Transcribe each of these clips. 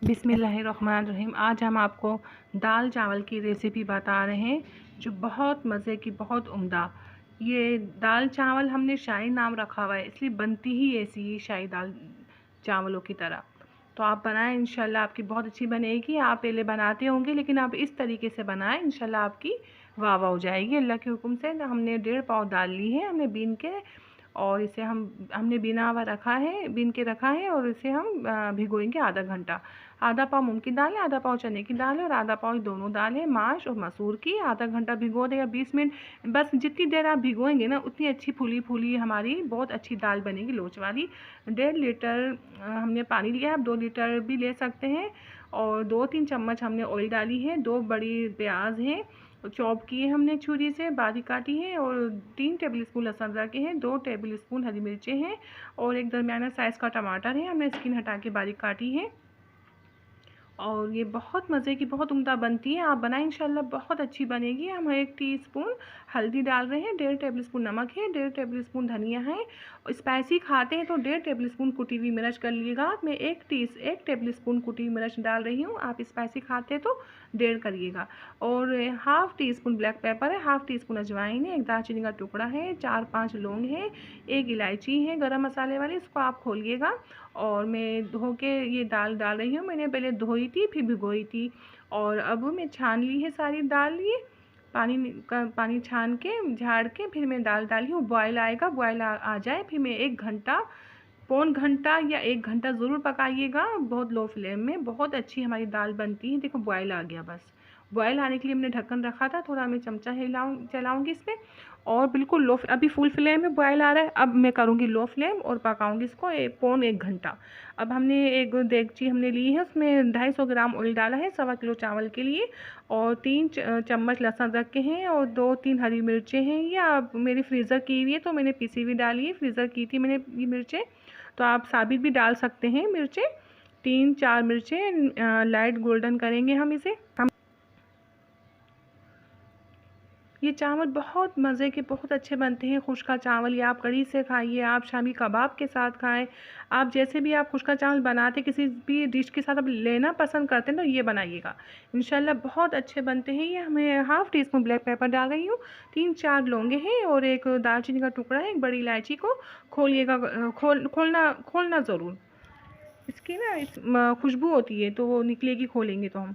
बिस्मिल्लाहिर्रहमानिर्रहीम। आज हम आपको दाल चावल की रेसिपी बता रहे हैं जो बहुत मज़े की, बहुत उम्दा। ये दाल चावल हमने शाही नाम रखा हुआ है, इसलिए बनती ही ऐसी ही शाही दाल चावलों की तरह। तो आप बनाएं, इंशाल्लाह आपकी बहुत अच्छी बनेगी। आप पहले बनाते होंगे लेकिन आप इस तरीके से बनाएं, इंशाल्लाह आपकी वाह वाह हो जाएगी अल्लाह के हुक्म से। हमने 1.5 पाव दाल ली है, हमने बीन के, और इसे हमने बीना हुआ रखा है, बीन के रखा है, और इसे हम भिगोएंगे आधा घंटा। आधा पाव मूंग की दाल है, आधा पाव चने की दाल है, और आधा पाव दोनों दाल है, माश और मसूर की। आधा घंटा भिगो दें या 20 मिनट, बस जितनी देर आप भिगोएंगे ना उतनी अच्छी फूली फूली हमारी बहुत अच्छी दाल बनेगी, लोच वाली। 1.5 लीटर हमने पानी लिया है, आप 2 लीटर भी ले सकते हैं। और 2-3 चम्मच हमने ऑयल डाली है। 2 बड़ी प्याज हैं, चॉप किए हमने छुरी से, बारीक काटी है। और 3 टेबलस्पून लहसुन अदरक के हैं, 2 टेबलस्पून हरी मिर्चें हैं, और एक दरमियाना साइज़ का टमाटर है, हमने स्किन हटा के बारीक काटी है। और ये बहुत मज़े की, बहुत उम्दा बनती है। आप बनाएं, इंशाल्लाह बहुत अच्छी बनेगी। हम 1 टीस्पून हल्दी डाल रहे हैं, 1.5 टेबलस्पून नमक है, 1.5 टेबलस्पून धनिया है। स्पाइसी खाते हैं तो 1.5 टेबलस्पून कुटी हुई मिर्च कर लीजिएगा। मैं 1 टेबलस्पून कुटी हुई मिर्च डाल रही हूँ, आप स्पाइसी खाते हैं तो 1.5 करिएगा। और half tea spoon black pepper है, हाफ़ टी स्पून अजवाइन है, 1 दालचीनी का टुकड़ा है, 4-5 लौंग है, 1 इलायची है गरम मसाले वाली, इसको आप खोलिएगा। और मैं धो के ये दाल डाल रही हूँ। मैंने पहले धोई थी, फिर भिगोई थी, और अब मैं छान ली है सारी दाल। ये पानी छान के, झाड़ के, फिर मैं दाल डाली हूँ। बॉयल आएगा, बॉयल आ जाए, फिर मैं 1 घंटा, पौन घंटा या 1 घंटा ज़रूर पकाइएगा बहुत लो फ्लेम में। बहुत अच्छी हमारी दाल बनती है। देखो बॉयल आ गया, बस बॉयल आने के लिए हमने ढक्कन रखा था, थोड़ा मैं चमचा चलाऊँगी इस पर, और बिल्कुल लो। अभी फुल फ्लेम में बॉयल आ रहा है, अब मैं करूँगी लो फ्लेम और पकाऊँगी इसको पौन 1 घंटा। अब हमने एक देगची हमने ली है, उसमें 250 ग्राम ऑयल डाला है 1.25 किलो चावल के लिए, और 3 चम्मच लहसुन अदरक के हैं, और 2-3 हरी मिर्चें हैं। ये आप मेरी फ्रीज़र की हुई है तो मैंने पीसी हुई डाली है, फ्रीज़र की थी मैंने ये मिर्चें, तो आप साबित भी डाल सकते हैं मिर्चें। 3-4 मिर्चें लाइट गोल्डन करेंगे हम इसे। ये चावल बहुत मज़े के, बहुत अच्छे बनते हैं। खुश्का चावल ये आप कढ़ी से खाइए, आप शामी कबाब के साथ खाएं, आप जैसे भी आप खुश्का चावल बनाते किसी भी डिश के साथ आप लेना पसंद करते हैं तो ये बनाइएगा, इंशाल्लाह बहुत अच्छे बनते हैं। ये हमें half tea spoon black pepper डाल रही हूँ, 3-4 लौंगे हैं, और एक दालचीनी का टुकड़ा है, एक बड़ी इलायची को खोलिएगा, खोलना ज़रूर। इसकी ना खुशबू होती है तो वो निकलेगी खोलेंगे तो हम।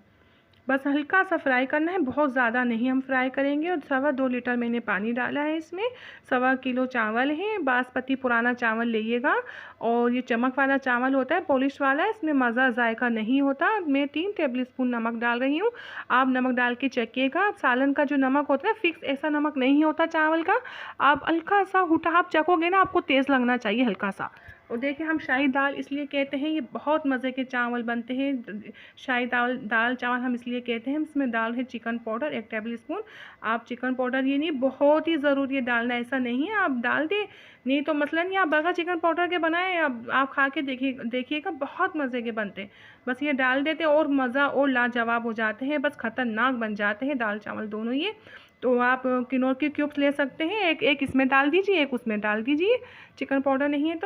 बस हल्का सा फ्राई करना है, बहुत ज़्यादा नहीं हम फ्राई करेंगे। और 2.25 लीटर मैंने पानी डाला है इसमें। 1.25 किलो चावल है, बासमती पुराना चावल लीजिएगा। और ये चमक वाला चावल होता है, पॉलिश वाला, इसमें मज़ा जायका नहीं होता। मैं 3 टेबलस्पून नमक डाल रही हूँ, आप नमक डाल के चखिएगा। सालन का जो नमक होता है फिक्स ऐसा नमक नहीं होता चावल का, आप हल्का सा हुटा आप चखोगे ना, आपको तेज़ लगना चाहिए हल्का सा। और देखिए हम शाही दाल इसलिए कहते हैं, ये बहुत मज़े के चावल बनते हैं। शाही दाल चावल हम इसलिए कहते हैं, इसमें डाल है चिकन पाउडर 1 टेबलस्पून। आप चिकन पाउडर ये नहीं बहुत ही ज़रूरी है डालना, ऐसा नहीं है आप डाल दें, नहीं तो मसलन ये आप बगैर चिकन पाउडर के बनाएं, आप खा के देखिएगा बहुत मज़े के बनते हैं। बस ये डाल देते और मज़ा और लाजवाब हो जाते हैं, बस ख़तरनाक बन जाते हैं दाल चावल दोनों ये। तो आप किनोर के क्यूब्स ले सकते हैं, एक इसमें डाल दीजिए, एक उसमें डाल दीजिए, चिकन पाउडर नहीं है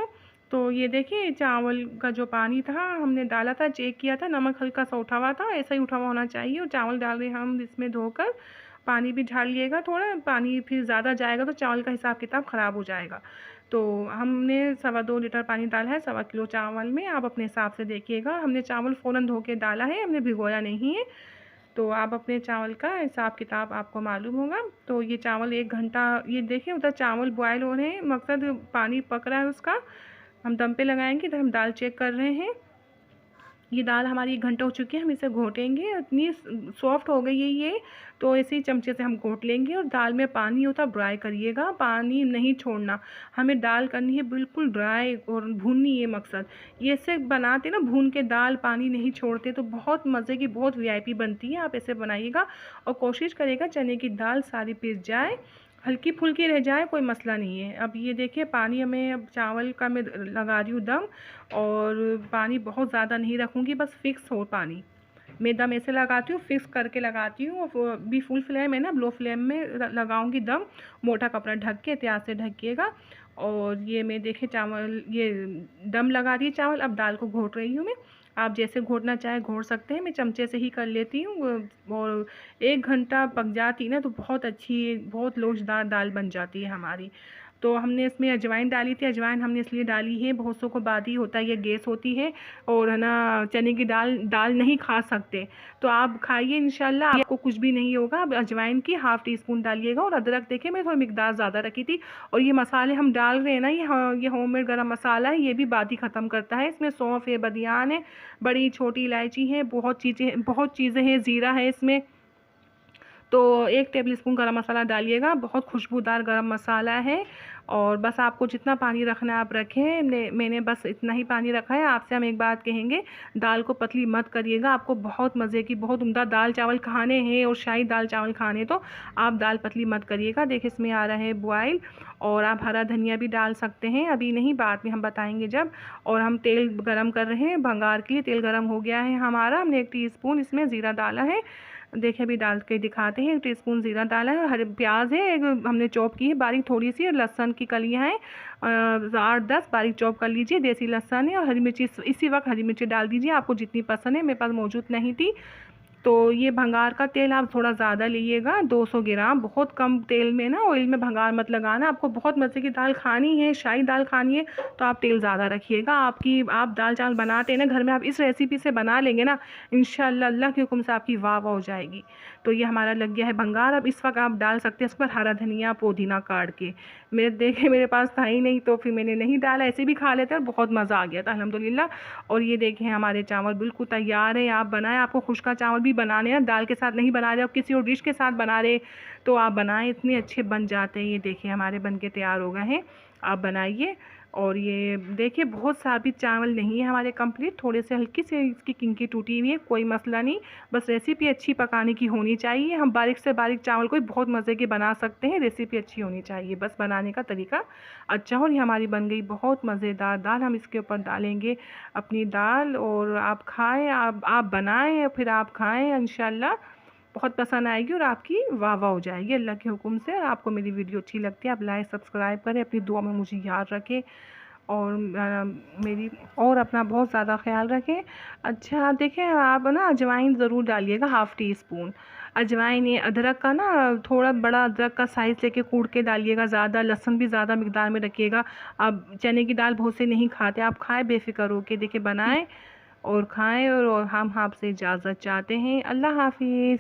तो ये देखिए चावल का जो पानी था हमने डाला था, चेक किया था, नमक हल्का सा उठा हुआ था, ऐसा ही उठा हुआ होना चाहिए। और चावल डाल रहे हम इसमें धोकर, पानी भी ढालिएगा थोड़ा, पानी फिर ज़्यादा जाएगा तो चावल का हिसाब किताब ख़राब हो जाएगा। तो हमने 2.25 लीटर पानी डाला है 1.25 किलो चावल में, आप अपने हिसाब से देखिएगा। हमने चावल फ़ौरन धो के डाला है, हमने भिगोया नहीं है, तो आप अपने चावल का हिसाब किताब आपको मालूम होगा। तो ये चावल 1 घंटा, ये देखिए उधर चावल बॉयल हो रहे हैं, मकसद पानी पक रहा है उसका। हम दम पे लगाएंगे तो हम दाल चेक कर रहे हैं। ये दाल हमारी 1 घंटा हो चुकी है, हम इसे घोटेंगे, इतनी सॉफ्ट हो गई है ये, तो ऐसे ही चमचे से हम घोट लेंगे। और दाल में पानी होता ड्राई करिएगा, पानी नहीं छोड़ना, हमें दाल करनी है बिल्कुल ड्राई और भूननी है मकसद। ये ऐसे बनाते ना भून के दाल, पानी नहीं छोड़ते, तो बहुत मज़े की, बहुत वीआईपी बनती है। आप ऐसे बनाइएगा और कोशिश करिएगा चने की दाल सारी पिस जाए, हल्की फुल्की रह जाए, कोई मसला नहीं है। अब ये देखिए पानी हमें, अब चावल का मैं लगा रही हूँ दम, और पानी बहुत ज़्यादा नहीं रखूँगी, बस फिक्स हो पानी। मैं दम ऐसे लगाती हूँ, फिक्स करके लगाती हूँ। भी फुल फ्लेम है ना, लो फ्लेम में लगाऊंगी दम, मोटा कपड़ा ढक के, एहतियात से ढकिएगा। और ये मैं देखे चावल, ये दम लगा दी चावल, अब दाल को घोट रही हूँ मैं। आप जैसे घोटना चाहे घोट सकते हैं, मैं चमचे से ही कर लेती हूँ। और 1 घंटा पक जाती ना तो बहुत अच्छी, बहुत लोचदार दाल बन जाती है हमारी। तो हमने इसमें अजवाइन डाली थी, अजवाइन हमने इसलिए डाली है, बहुत सौ को बादी होता है, ये गैस होती है और है ना चने की दाल दाल नहीं खा सकते। तो आप खाइए इंशाल्लाह, आपको कुछ भी नहीं होगा। अब अजवाइन की ½ टी स्पून डालिएगा। और अदरक देखिए मैं थोड़ी मिकदार ज़्यादा रखी थी। और ये मसाले हम डाल रहे हैं ना, ये होममेड गरम मसाला है, ये भी बादी ख़त्म करता है। इसमें सौंफ है, बदियान है, बड़ी छोटी इलायची है, बहुत चीज़ें हैं, ज़ीरा है इसमें। तो 1 टेबल स्पून गरम मसाला डालिएगा, बहुत खुशबूदार गरम मसाला है। और बस आपको जितना पानी रखना है आप रखें, मैंने बस इतना ही पानी रखा है। आपसे हम एक बात कहेंगे, दाल को पतली मत करिएगा। आपको बहुत मज़े की, बहुत उम्दा दाल चावल खाने हैं और शाही दाल चावल खाने, तो आप दाल पतली मत करिएगा। देखिए इसमें आ रहा है बॉयल। और आप हरा धनिया भी डाल सकते हैं, अभी नहीं, बाद में हम बताएंगे जब। और हम तेल गरम कर रहे हैं भंगार के लिए। तेल गरम हो गया है हमारा, हमने 1 टीस्पून इसमें ज़ीरा डाला है। देखिए अभी डाल के दिखाते हैं। 1 टीस्पून ज़ीरा डाला है। हरे प्याज है, एक हमने चॉप की है बारीक थोड़ी सी, और लहसुन की कलियां हैं 8-10 बारीक चॉप कर लीजिए। देसी लहसुन है, और हरी मिर्ची इसी वक्त हरी मिर्ची डाल दीजिए, आपको जितनी पसंद है। मेरे पास मौजूद नहीं थी। तो ये भंगार का तेल आप थोड़ा ज़्यादा लीजिएगा, 200 ग्राम। बहुत कम तेल में ना, ऑयल में भंगार मत लगाना। आपको बहुत मज़े की दाल खानी है, शाही दाल खानी है, तो आप तेल ज़्यादा रखिएगा। आप दाल चावल बनाते हैं ना घर में, आप इस रेसिपी से बना लेंगे ना, इंशाअल्लाह अल्लाह के हुक्म से आपकी वाह वाह हो जाएगी। तो ये हमारा लग गया है भंगार। अब इस वक्त आप डाल सकते हैं इस पर हरा धनिया, पुदीना काट के। मेरे पास था ही नहीं, तो फिर मैंने नहीं डाला, ऐसे भी खा लेते हैं और बहुत मज़ा आ गया था अल्हम्दुलिल्लाह। और ये देखें हमारे चावल बिल्कुल तैयार है। आप बनाएं, आपको खुश्का चावल भी बनाने हैं, दाल के साथ नहीं बना रहे, आप किसी और डिश के साथ बना रहे, तो आप बनाएं, इतने अच्छे बन जाते हैं। ये देखिए हमारे बन के तैयार हो गए हैं, आप बनाइए। और ये देखिए बहुत साबित चावल नहीं है हमारे कंप्लीट, थोड़े से हल्की से इसकी किंकी टूटी हुई है, कोई मसला नहीं। बस रेसिपी अच्छी पकाने की होनी चाहिए। हम बारीक से बारीक चावल को बहुत मज़े के बना सकते हैं, रेसिपी अच्छी होनी चाहिए, बस बनाने का तरीका अच्छा हो। ये हमारी बन गई बहुत मज़ेदार दाल। हम इसके ऊपर डालेंगे अपनी दाल, और आप खाएं, आप बनाएं, फिर आप खाएं, इंशाल्लाह बहुत पसंद आएगी और आपकी वाह वाह हो जाएगी अल्लाह के हुक्म से। और आपको मेरी वीडियो अच्छी लगती है, आप लाइक सब्सक्राइब करें, अपनी दुआ में मुझे याद रखें, और मेरी और अपना बहुत ज़्यादा ख्याल रखें। अच्छा देखें, आप ना अजवाइन ज़रूर डालिएगा, ½ टी स्पून अजवाइन। ये अदरक का ना, थोड़ा बड़ा अदरक का साइज़ लेके कूट के डालिएगा, ज़्यादा लहसुन भी ज़्यादा मिकदार में रखिएगा। आप चने की दाल बहुत से नहीं खाते, आप खाएं बेफिक्र होके। देखिए बनाएं और खाएं। और हम आपसे इजाज़त चाहते हैं। अल्लाह हाफिज़।